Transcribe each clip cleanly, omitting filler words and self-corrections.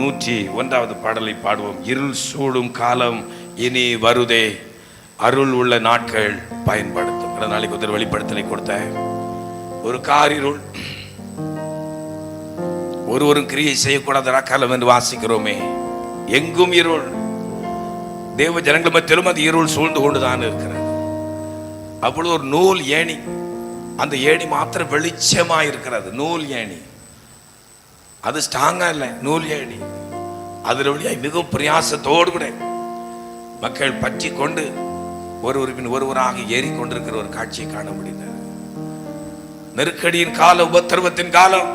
101வது பாடலை பாடுவோம். இருள் சூழும் காலம் இனி வருதே, அருள் உள்ள நாட்கள் பயன்படுத்தும். நாளைக்கு ஒரு வெளிப்படுத்தலை கொடுத்த ஒரு காரிருள், ஒருவரும் கிரியை செய்யக்கூடாத காலம் என்று வாசிக்கிறோமே. எங்கும் இருள், தேவ ஜனங்கள் மத்தியிலும் அது இருள் சூழ்ந்து கொண்டுதான் இருக்கிறது. அப்பொழுது ஒரு நூல் ஏணி, அந்த ஏணி மாத்திரம் வெளிச்சமா இருக்கிறது. நூல் ஏணி, அது ஸ்ட்ராங்கா இல்லை. நூல் ஏணி அதில் வழியாய் மிகவும் பிரயாசத்தோடு கூட மக்கள் பற்றி கொண்டு ஒருவராக ஏறி கொண்டிருக்கிற ஒரு காட்சியை காண முடிந்தது. நெருக்கடியின் காலம், உபத்திரவத்தின் காலம்.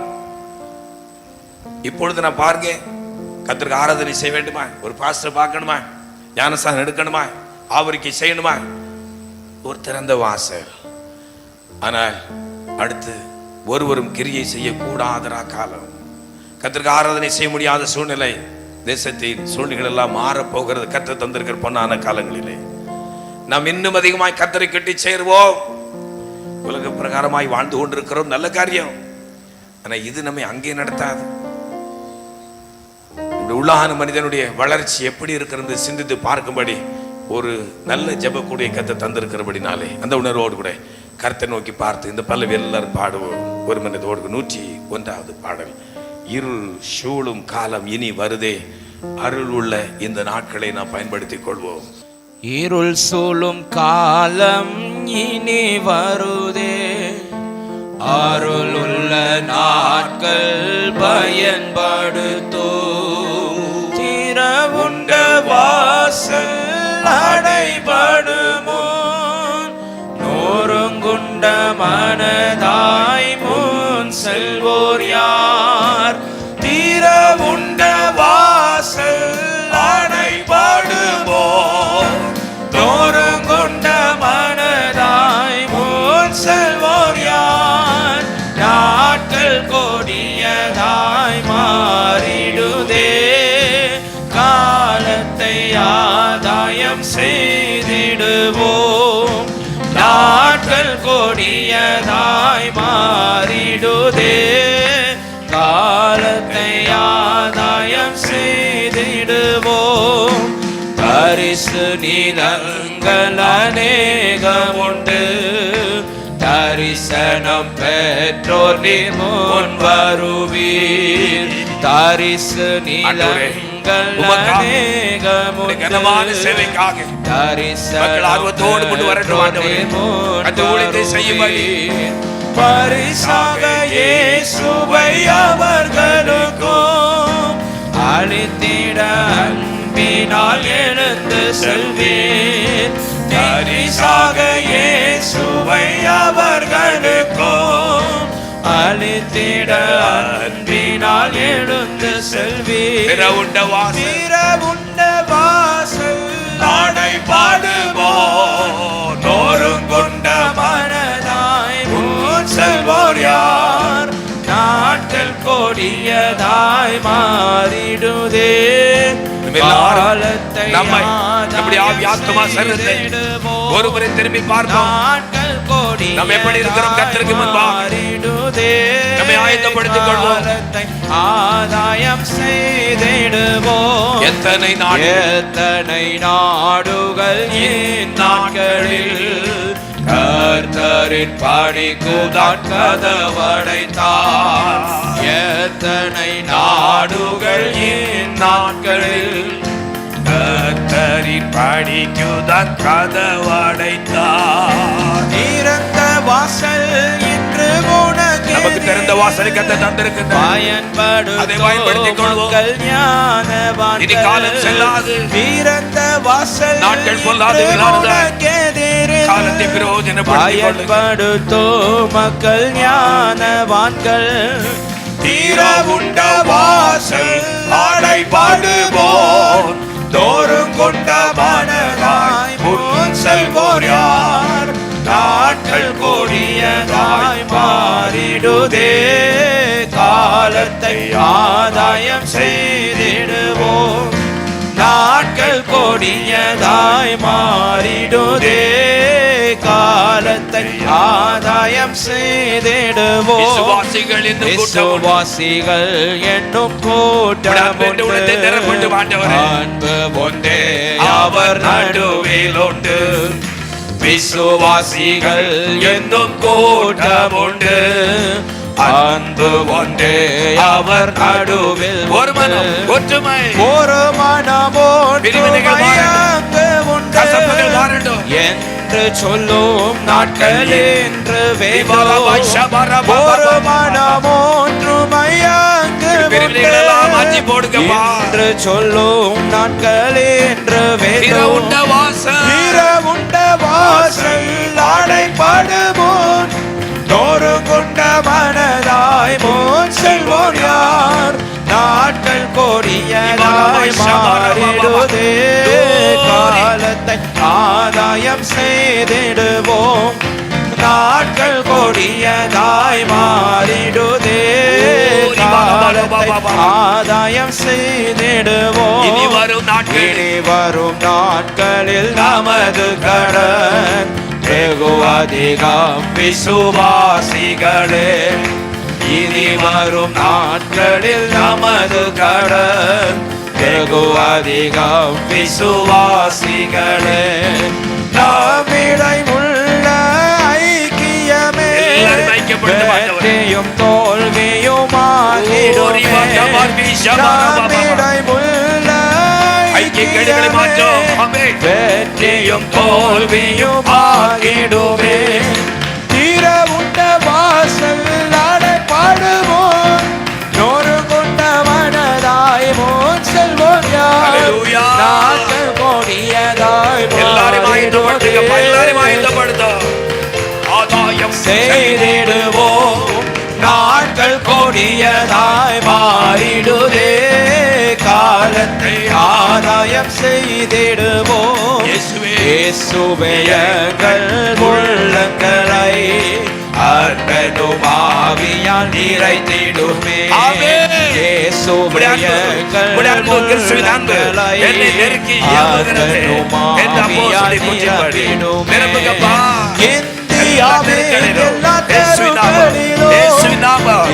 இப்பொழுது நான் பாருங்க, கர்த்தருக்கு ஆராதனை செய்ய வேண்டுமா, ஒரு பாஸ்டர் பார்க்கணுமா, ஞானஸ்தானம் எடுக்கணுமா, ஆவரிக்கை செய்யணுமா, ஒரு திறந்த வாசல். ஆனால் அடுத்து ஒருவரும் கிரியை செய்யக்கூடாத காலம், கர்த்தருக்கு ஆராதனை செய்ய முடியாத சூழ்நிலை, தேசத்தின் சூழ்நிலைகள் எல்லாம் மாறப்போகிறது. கர்த்தர் தந்திருக்கிற பொன்னான காலங்களிலே நாம் இன்னும் அதிகமாய் கர்த்தரை கட்டி சேருவோம். உலக பிரகாரமாய் வாழ்ந்து கொண்டிருக்கிறோம், நல்ல காரியம். ஆனா இது நம்மை அங்கே நடத்தாது. உள்ளான மனிதனுடைய வளர்ச்சி எப்படி இருக்கிறது சிந்தித்து பார்க்கும்படி ஒரு நல்ல ஜெபக்கூடிய கர்த்தர் தந்திருக்கிறபடினாலே அந்த உணர்வோடு கூட கர்த்தரை நோக்கி பார்த்து இந்த பல்லவி எல்லாரும் பாடுவோம். ஒரு மனிதோடு 101வது பாடல். இருள் சூழும் காலம் இனி வருதே, அருள் உள்ள இந்த நாட்களை நாம் பயன்படுத்திக் கொள்வோம். இருள் சூழும் காலம் இனி வருதே, அருள் உள்ள நாட்கள் பயன்படுத்தோ. திறவுண்ட வாசல் அடைபடுமோ, நோருங்குண்ட மனதாய் முன் செல்வோர் யார்? திறவுண்ட வாசல் அடைபடுமோ, நோருங்குண்ட மனதாய் முன் செல்வோர் யார்? நாட்கள் கொடியதாய் மாறிடுதே, காலத்தை ஆதாயம் செய்திடுவோம். நாட்கள் கொடியதாய் மாறிடுதே, காலத்தை ஆதாயம் செய்திடுவோம். பரிசு நிலங்கள் அநேகம் உண்டு, தரிசனம் பெற்றோர் நீர் முன் வருவீர். தரிசு நிலங்கள் அநேகம் உண்டு, தரிசனம் பெற்றோர் நீர் முன் வருவீர். பரிசாக இயேசுவை அவர்களுக்கும் அளித்திட அன்பினால் எழுந்து செல்வீர். பரிசாக இயேசுவை அவர்களுக்கும் அளித்திட அன்பினால் எழுந்து செல்வீர். திறவுண்ட வாசல் அடைபடுவோம், நோருங்குண்ட மனதாய் முன் செல்வோர் யார்? நாட்கள் கொடியதாய் மாறிடுதே, காலத்தை ஒருவரை திரும்பி பார்ப்போம். நாட்கள் கொடி நாம் எப்படி இருக்கிறோம் கர்த்தருக்கு முன்பாக நம்மை ஆயத்தப்படுத்திக் கொள்வோம். ஆதாயம் செய்திடுவோம். எத்தனை நாடுகள் இந்நாட்களில் கர்த்தரின் பணிக்குதான் கதவடைத்தார். எத்தனை நாடுகள் இந்நாட்களில் கர்த்தரின் பணிக்குதான் கதவடைத்தார். திறந்த வாசல் இன்று உனக்கு, நமக்கு திறந்த வாசலை கர்த்தர் தந்திருக்கிறார். அதை பயன்படுத்திக் கொள்வோம். இனி காலம் செல்லாது, திறந்த வாசல் நாட்கள் பொல்லாது, காலத்தை பிரயோஜனப்படுத்தோ. மக்கள் ஞானவான்கள் திறவுண்ட வாசல் அடைபடுவோம், நோருங்குண்ட மனதாய் முன் செல்வோர் யார்? நாட்கள் கொடியதாய் மாறிடுதே, காலத்தை ஆதாயம் செய்திடுவோம். நாட்கள் கொடியதாய் மாறிடுதே, காலத்தை ஆதாயம் செய்திடுவோம். விசுவாசிகள் என்னும் கூட்டம் உண்டு. விசுவாசிகள் என்னும் கூட்டம் உண்டு. உள்ளத்தை நிரப்பட்டு ஆண்டவரே. அன்பு ஒன்றே அவர் நடுவில் உண்டு. விசுவாசிகள் என்னும் கூட்டம் உண்டு. அன்பு ஒன்றே அவர் நடுவில் ஒரு மனம் ஒற்றுமை ஒரு மனமோடு பிரிவினைகள் மாறட்டும். கசப்புகள் மாறட்டும் என்று சொல்லும் நாட்கள் என்று ஒரு மனமோன்றுமையாங்கு மாற்றி போடுங்கப்பா என்று சொல்லும் நாட்கள் என்று உண்ட வாசல் உண்ட வாசல் அடைபடுமோன் தோறும் கொண்ட மனதாய் மோன் செல்வோர் யார் நாட்கள் கொடியதாய் மாறிடுதே காலத்தை ஆதாயம் செய்திடுவோம் நாட்கள் கொடியதாய் மாறிடுதே காலத்தை ஆதாயம் செய்திடுவோம் இனி வரும் நாட்களில் நமது கடன் வெகு அதிகம் விசுவாசிகளே இனி வரும் நாட்களில் நமது கடன் வெகு அதிகம் விசுவாசிகளே நம்மிடை உள்ள ஐக்கியமே வெற்றியும் தோல்வியும் ஆகிடுமே நம்மிடை உள்ள வெற்றியும் தோல்வியும் ஆகிடுமே தீர உண்ட வாசல் அடைபடுவோம் நோறு கொண்ட மனதாய் மோன் செல்வோம் யார் நாட்கள் கொடியதாய் ஆதாயம் செய்திடுவோம் நாட்கள் கொடியதாய் மாறிடுதே காலத்தை ஆதாயம் செய்திடுவோம் இயேசுவே எங்கள் உள்ளங்களை அன்பனும் ஆவியால் நிறைத்திடுமே இயேசுவே எங்கள் உள்ளங்களை அன்பனும் ஆவியால் நிரப்பிடுமே இந்தியாவே எல்லா தெருக்களிலும்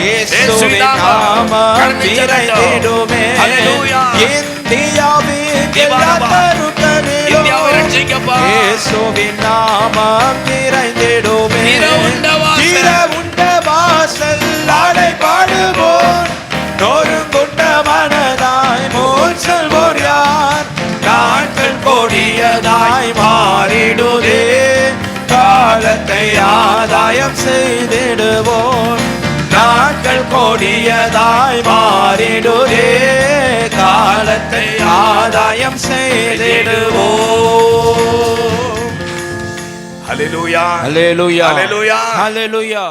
இயேசுவின் நாமம் நிறைந்திடுமே இந்தியாவே எல்லா தெருக்களிலும் இயேசுவின் நாமம் நிறைந்திடுமே உண்ட வாசல் அடைபடுவோம் நொறுங்குண்ட மனதாய் மோன் செல்வோர் யார் நாட்கள் கொடியதாய் மாறிடுதே காலத்தை ஆதாயம் செய்திடுவோம் நாட்கள் கொடியதாய் மாறிடுதே காலத்தை ஆதாயம் செய்திடுவோம் ஹல்லேலூயா ஹல்லேலூயா ஹல்லேலூயா ஹல்லேலூயா